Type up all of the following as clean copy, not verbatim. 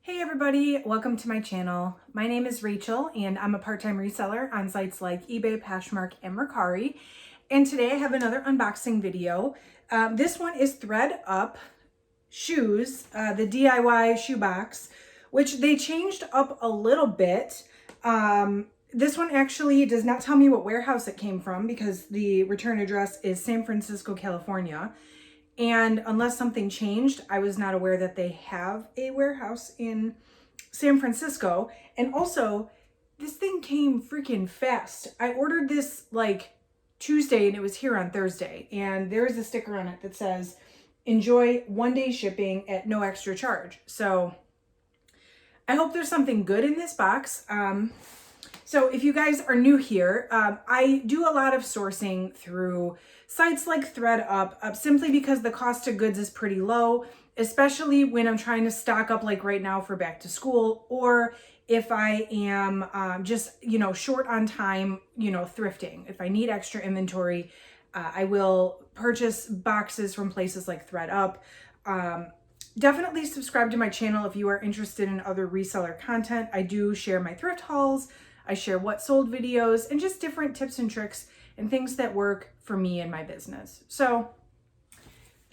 Hey everybody, welcome to my channel. My name is Rachel and I'm a part-time reseller on sites like eBay, Poshmark, and Mercari. And today I have another unboxing video. This one is ThredUp shoes, the DIY shoebox, which they changed up a little bit. This one actually does not tell me what warehouse it came from because the return address is San Francisco, California. And unless something changed, I was not aware that they have a warehouse in San Francisco. And also, this thing came freaking fast. I ordered this like Tuesday and it was here on Thursday. And there is a sticker on it that says, enjoy one-day shipping at no extra charge. So I hope there's something good in this box. So if you guys are new here, I do a lot of sourcing through sites like ThredUp, simply because the cost of goods is pretty low, especially when I'm trying to stock up like right now for back to school, or if I am just, short on time, thrifting. If I need extra inventory, I will purchase boxes from places like ThredUp. Definitely subscribe to my channel if you are interested in other reseller content. I do share my thrift hauls. I share what sold videos and just different tips and tricks and things that work for me and my business. So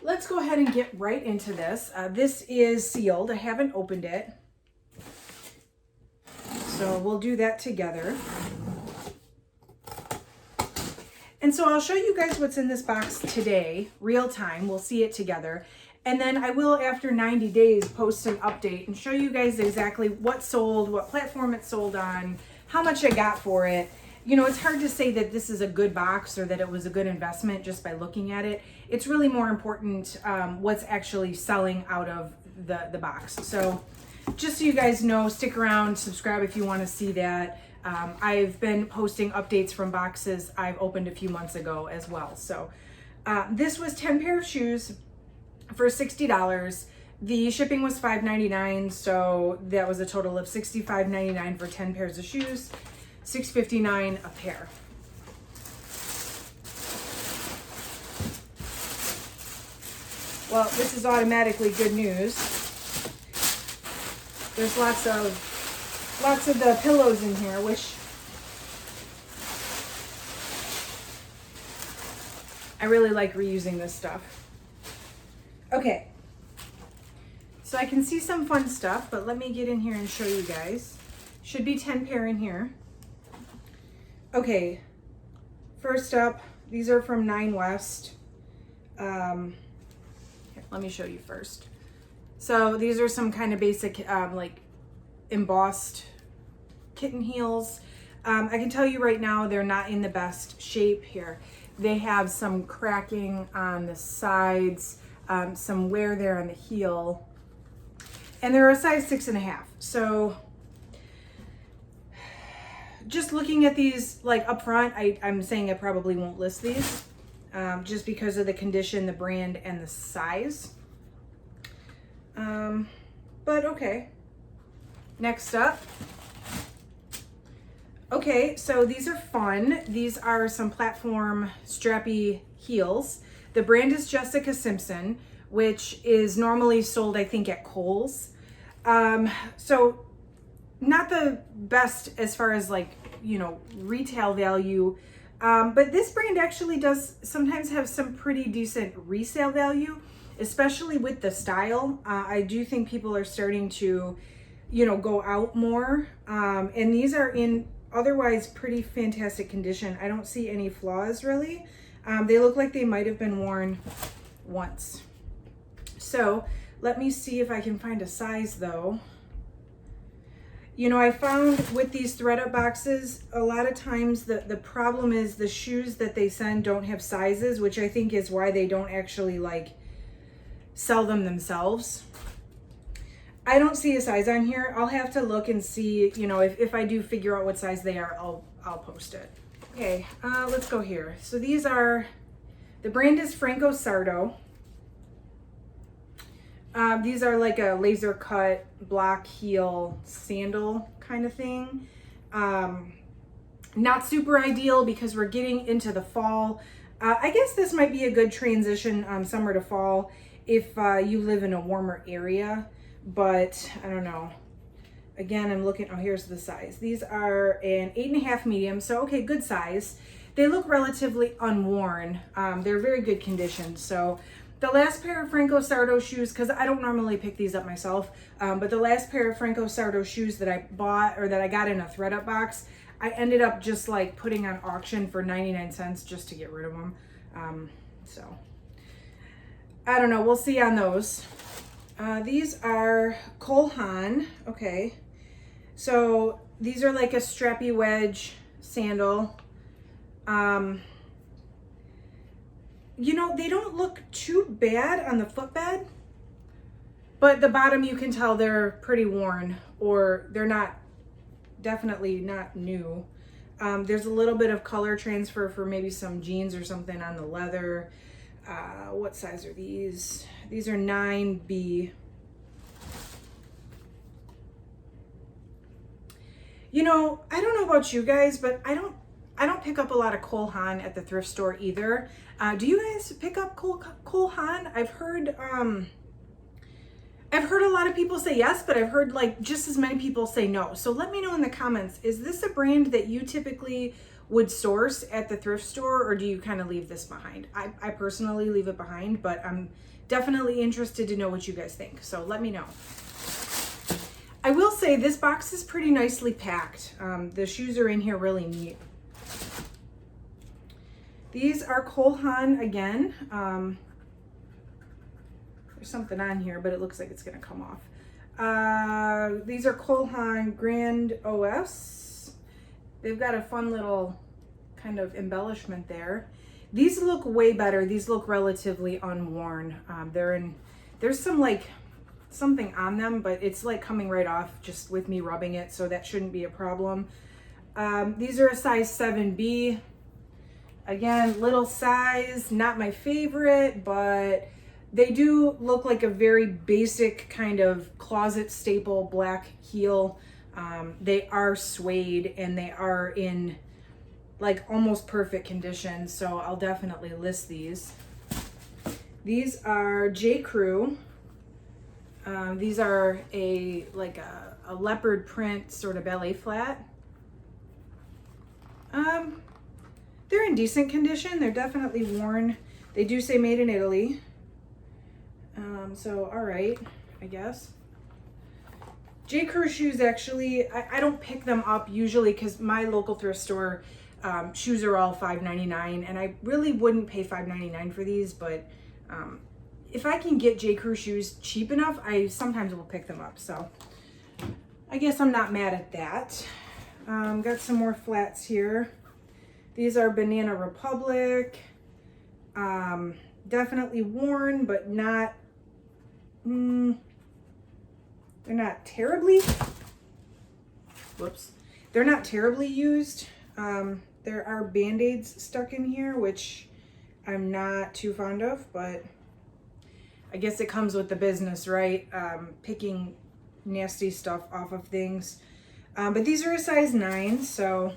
let's go ahead and get right into this. This is sealed. I haven't opened it. So we'll do that together. And so I'll show you guys what's in this box today, real time. We'll see it together. And then I will, after 90 days, post an update and show you guys exactly what sold, what platform it sold on, how much I got for it. It's hard to say that this is a good box or that it was a good investment just by looking at it. It's really more important what's actually selling out of the box. So just so you guys know, stick around, subscribe if you want to see that. I've been posting updates from boxes I've opened a few months ago as well. So this was 10 pair of shoes for $60. The shipping was $5.99, so that was a total of $65.99 for 10 pairs of shoes, $6.59 a pair. Well, this is automatically good news. There's lots of the pillows in here, which I really like reusing this stuff. Okay. So I can see some fun stuff, but let me get in here and show you guys. Should be 10 pair in here. Okay, first up, these are from 9 West. Here, let me show you first. So these are some kind of basic like embossed kitten heels. I can tell you right now they're not in the best shape here. They have some cracking on the sides, some wear there on the heel. And they're a size 6.5. So just looking at these like up front, I'm saying I probably won't list these just because of the condition, the brand, and the size. But okay. Next up. Okay, so these are fun. These are some platform strappy heels. The brand is Jessica Simpson, which is normally sold, I think, at Kohl's. So not the best as far as like, retail value. But this brand actually does sometimes have some pretty decent resale value, especially with the style. I do think people are starting to, go out more. And these are in otherwise pretty fantastic condition. I don't see any flaws really. They look like they might have been worn once. So let me see if I can find a size though. I found with these ThredUp boxes, a lot of times the problem is the shoes that they send don't have sizes, which I think is why they don't actually like sell them themselves. I don't see a size on here. I'll have to look and see, if I do figure out what size they are, I'll post it. Okay, let's go here. So these are, the brand is Franco Sarto. These are like a laser cut block heel sandal kind of thing. Not super ideal because we're getting into the fall. I guess this might be a good transition summer to fall if you live in a warmer area. but I don't know. Again, I'm looking, oh, here's the size. These are an 8.5 medium, so okay, good size. They look relatively unworn. They're very good condition. So the last pair of Franco Sarto shoes, because I don't normally pick these up myself, but the last pair of Franco Sarto shoes that I bought, or that I got in a ThredUp box, I ended up just like putting on auction for 99 cents just to get rid of them. So I don't know, we'll see on those. These are Haan. Okay. So these are like a strappy wedge sandal. You know, they don't look too bad on the footbed, but the bottom, you can tell they're pretty worn, or they're not, definitely not new. There's a little bit of color transfer for maybe some jeans or something on the leather. What size are these? These are 9B. You know, I don't know about you guys, but I don't pick up a lot of Haan at the thrift store either. Do you guys pick up Haan? I've heard a lot of people say yes, but I've heard like just as many people say no. So let me know in the comments, is this a brand that you typically would source at the thrift store, or do you kind of leave this behind? I personally leave it behind, but I'm definitely interested to know what you guys think. So let me know. I will say this box is pretty nicely packed. The shoes are in here really neat. These are Haan again. There's something on here, but it looks like it's gonna come off. These are Haan Grand OS. They've got a fun little kind of embellishment there. These look way better. These look relatively unworn. There's some like something on them, but it's like coming right off just with me rubbing it, so that shouldn't be a problem. These are a size 7B. Again, little size, not my favorite, but they do look like a very basic kind of closet staple black heel. They are suede and they are in like almost perfect condition, so I'll definitely list these. These are J. Crew. These are a leopard print sort of ballet flat. They're in decent condition. They're definitely worn. They do say made in Italy. So all right, I guess. J. Crew shoes, actually, I don't pick them up usually because my local thrift store shoes are all $5.99, and I really wouldn't pay $5.99 for these, but if I can get J. Crew shoes cheap enough, I sometimes will pick them up. So I guess I'm not mad at that. Got some more flats here. These are Banana Republic. Definitely worn, but not, they're not terribly, whoops. They're not terribly used. There are Band-Aids stuck in here, which I'm not too fond of, but I guess it comes with the business, right? Picking nasty stuff off of things. But these are a size 9, so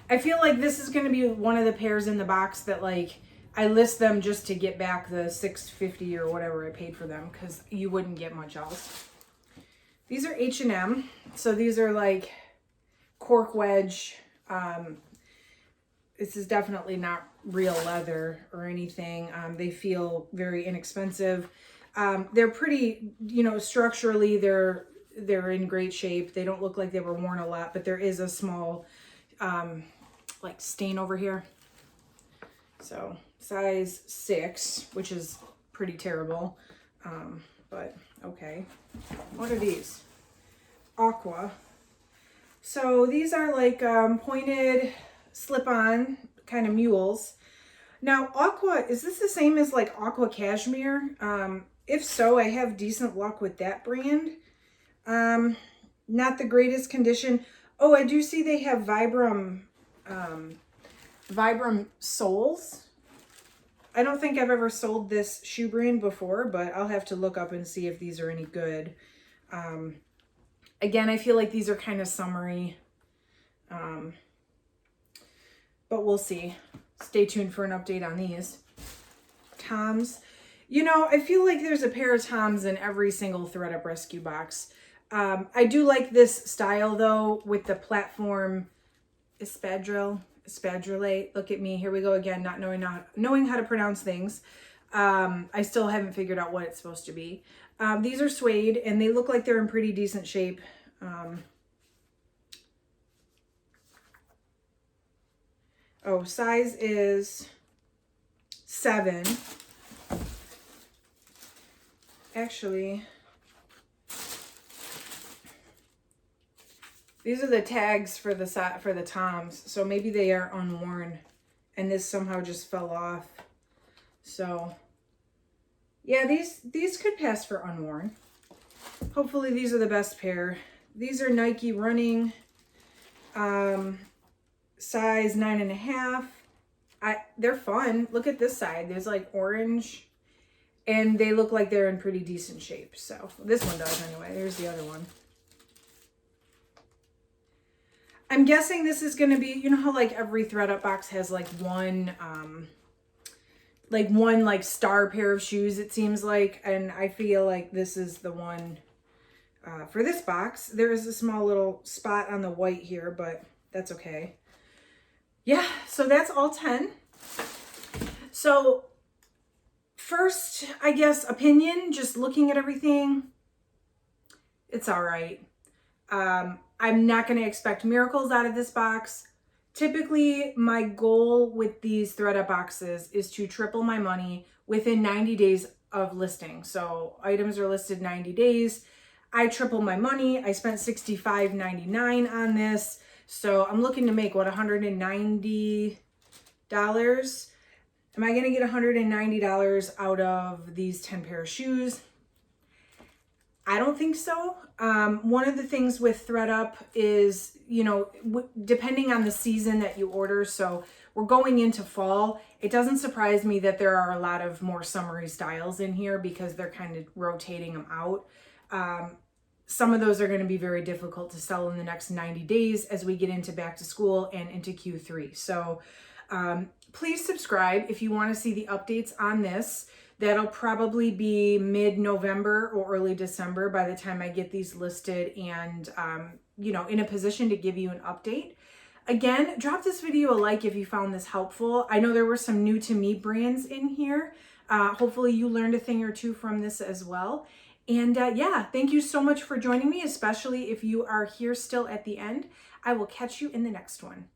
I feel like this is going to be one of the pairs in the box that like I list them just to get back the $6.50 or whatever I paid for them, because you wouldn't get much else. These are H&M, so these are like cork wedge. This is definitely not real leather or anything. They feel very inexpensive. They're pretty, you know, structurally they're in great shape. They don't look like they were worn a lot, but there is a small like stain over here. So size 6, which is pretty terrible. But okay. What are these? Aqua. So these are like pointed slip-on kind of mules. Now Aqua, is this the same as like Aqua Cashmere? If so, I have decent luck with that brand. Not the greatest condition. Oh, I do see they have Vibram soles. I don't think I've ever sold this shoe brand before, but I'll have to look up and see if these are any good. Again, I feel like these are kind of summery, but we'll see. Stay tuned for an update on these. Toms. You know, I feel like there's a pair of Toms in every single ThredUp rescue box. I do like this style though, with the platform espadrille. Look at me, here we go again, not knowing how to pronounce things. I still haven't figured out what it's supposed to be. These are suede and they look like they're in pretty decent shape. Oh, size is 7. Actually, these are the tags for the Toms, so maybe they are unworn and this somehow just fell off. So yeah, these could pass for unworn. Hopefully these are the best pair. These are Nike running, size 9.5. They're fun. Look at this side. There's like orange, and they look like they're in pretty decent shape. So this one does anyway. There's the other one. I'm guessing this is going to be, you know how like every ThredUp box has like one star pair of shoes, it seems like, and I feel like this is the one for this box. There is a small little spot on the white here, but that's okay. Yeah, so that's all 10. So first, I guess, opinion, just looking at everything, it's all right. I'm not going to expect miracles out of this box. Typically, my goal with these ThredUp boxes is to triple my money within 90 days of listing. So items are listed 90 days. I triple my money. I spent $65.99 on this. So I'm looking to make, what, $190? Am I going to get $190 out of these 10 pair of shoes? I don't think so. One of the things with ThredUp is, you know, depending on the season that you order, so we're going into fall, it doesn't surprise me that there are a lot of more summery styles in here because they're kind of rotating them out. Some of those are going to be very difficult to sell in the next 90 days as we get into back to school and into Q3. So please subscribe if you want to see the updates on this. That'll probably be mid-November or early December by the time I get these listed and, you know, in a position to give you an update. Again, drop this video a like if you found this helpful. I know there were some new to me brands in here. Hopefully you learned a thing or two from this as well. And yeah, thank you so much for joining me, especially if you are here still at the end. I will catch you in the next one.